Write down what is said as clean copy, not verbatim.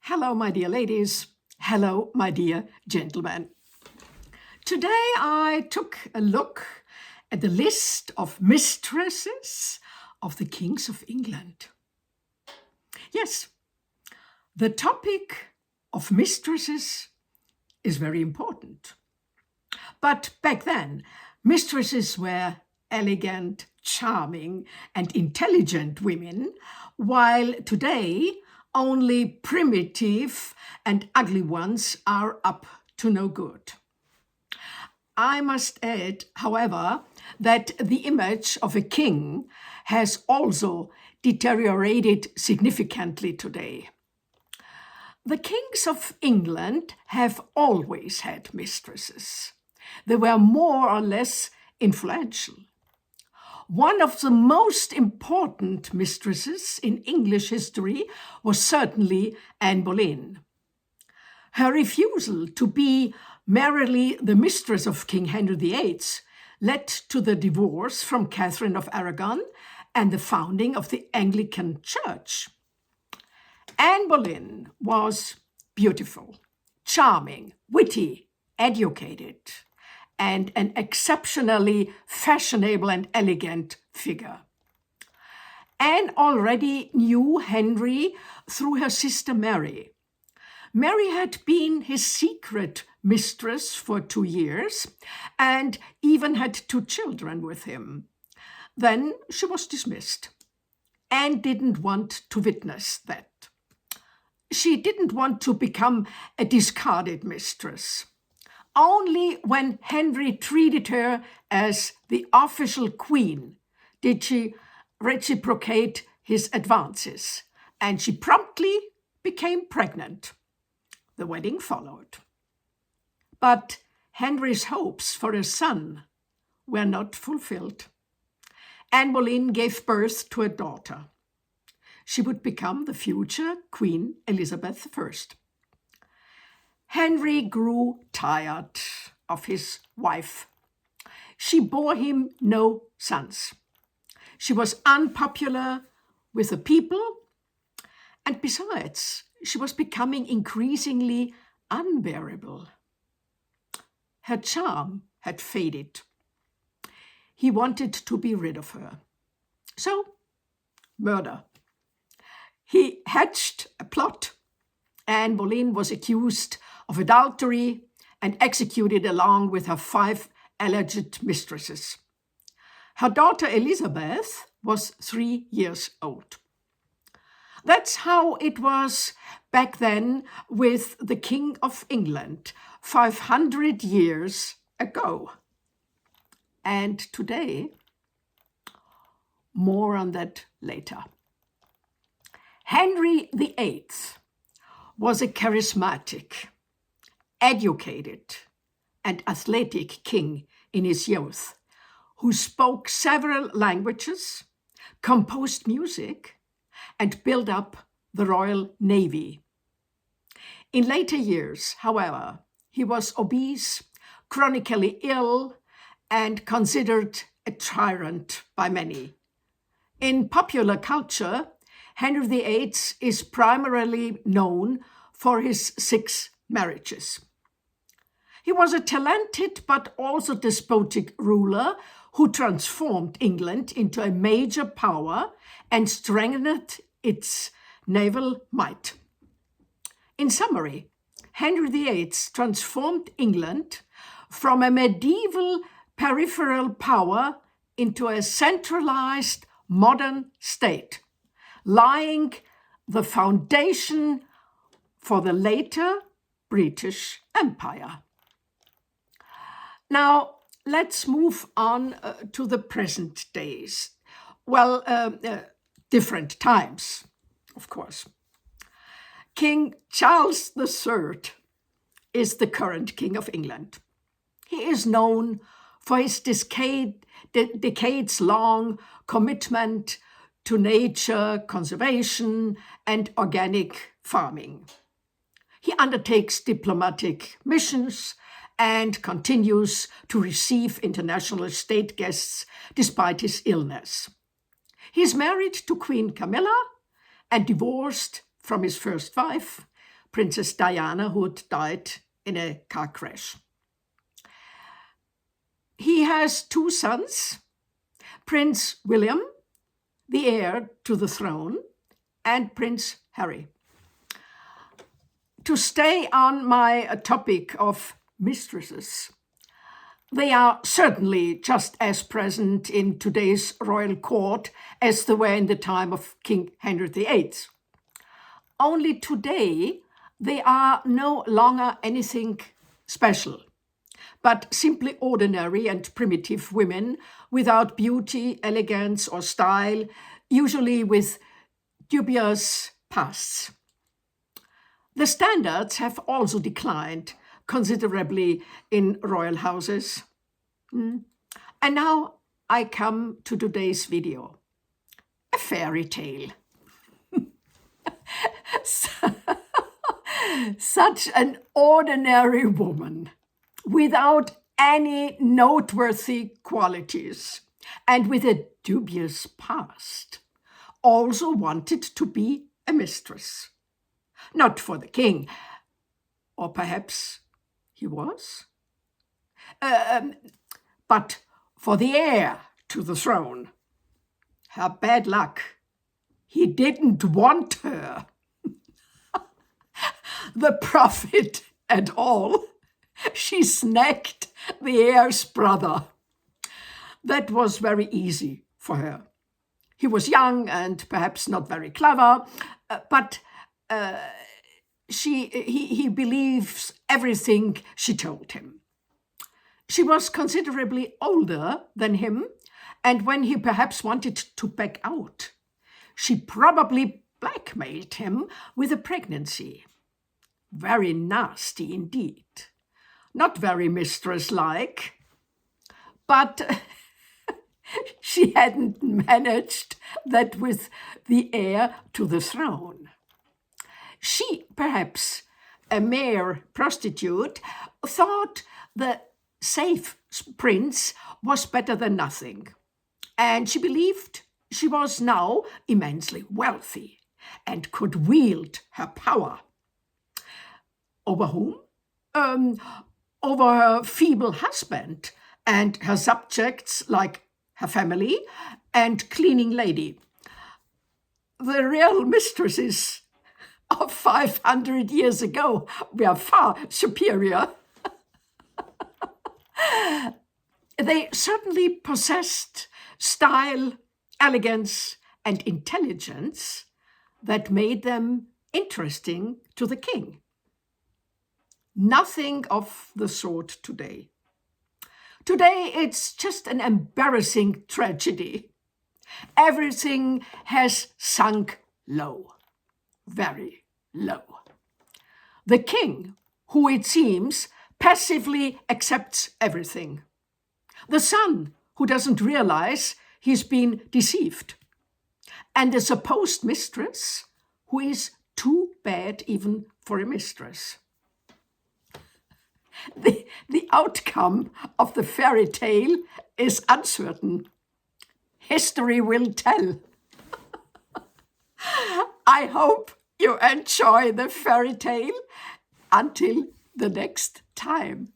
Hello, my dear ladies. Hello, my dear gentlemen. Today I took a look at the list of mistresses of the kings of England. Yes, the topic of mistresses is very important. But back then, mistresses were elegant, charming, and intelligent women, while today only primitive and ugly ones are up to no good. I must add, however, that the image of a king has also deteriorated significantly today. The kings of England have always had mistresses. They were more or less influential. One of the most important mistresses in English history was certainly Anne Boleyn. Her refusal to be merely the mistress of King Henry VIII led to the divorce from Catherine of Aragon and the founding of the Anglican Church. Anne Boleyn was beautiful, charming, witty, educated, and an exceptionally fashionable and elegant figure. Anne already knew Henry through her sister Mary. Mary had been his secret mistress for 2 years and even had 2 children with him. Then she was dismissed. Anne didn't want to witness that. She didn't want to become a discarded mistress. Only when Henry treated her as the official queen did she reciprocate his advances, and she promptly became pregnant. The wedding followed. But Henry's hopes for a son were not fulfilled. Anne Boleyn gave birth to a daughter. She would become the future Queen Elizabeth I. Henry grew tired of his wife. She bore him no sons. She was unpopular with the people, and besides, she was becoming increasingly unbearable. Her charm had faded. He wanted to be rid of her. So, murder. He hatched a plot. Anne Boleyn was accused of adultery and executed along with her 5 alleged mistresses. Her daughter Elizabeth was 3 years old. That's how it was back then with the King of England 500 years ago. And today, more on that later. Henry VIII was a charismatic, educated, and athletic king in his youth, who spoke several languages, composed music, and built up the Royal Navy. In later years, however, he was obese, chronically ill, and considered a tyrant by many. In popular culture, Henry VIII is primarily known for his 6 marriages. He was a talented but also despotic ruler who transformed England into a major power and strengthened its naval might. In summary, Henry VIII transformed England from a medieval peripheral power into a centralized modern state, laying the foundation for the later British Empire. Now, let's move on to the present days. Well, different times, of course. King Charles III is the current King of England. He is known for his decades-long commitment to nature conservation and organic farming. He undertakes diplomatic missions and continues to receive international state guests despite his illness. He is married to Queen Camilla and divorced from his first wife, Princess Diana, who had died in a car crash. He has two sons, Prince William, the heir to the throne, and Prince Harry. To stay on my topic of mistresses, they are certainly just as present in today's royal court as they were in the time of King Henry VIII. Only today they are no longer anything special, but simply ordinary and primitive women without beauty, elegance, or style, usually with dubious pasts. The standards have also declined considerably in royal houses. And now I come to today's video. A fairy tale. Such an ordinary woman without any noteworthy qualities and with a dubious past also wanted to be a mistress. Not for the king, or perhaps he was, but for the heir to the throne. Her bad luck. He didn't want her. The prophet and all. She snagged the heir's brother. That was very easy for her. He was young and perhaps not very clever, but he believes everything she told him. She was considerably older than him, and when he perhaps wanted to back out, she probably blackmailed him with a pregnancy. Very nasty indeed. Not very mistress-like, but she hadn't managed that with the heir to the throne. She, perhaps a mere prostitute, thought the safe prince was better than nothing, and she believed she was now immensely wealthy and could wield her power. Over whom? Over her feeble husband and her subjects like her family and cleaning lady. The real mistresses of 500 years ago were far superior. They certainly possessed style, elegance, and intelligence that made them interesting to the king. Nothing of the sort today. Today, it's just an embarrassing tragedy. Everything has sunk low, very low. The king, who it seems passively accepts everything. The son, who doesn't realize he's been deceived. And the supposed mistress, who is too bad even for a mistress. The outcome of the fairy tale is uncertain. History will tell. I hope you enjoy the fairy tale. Until the next time.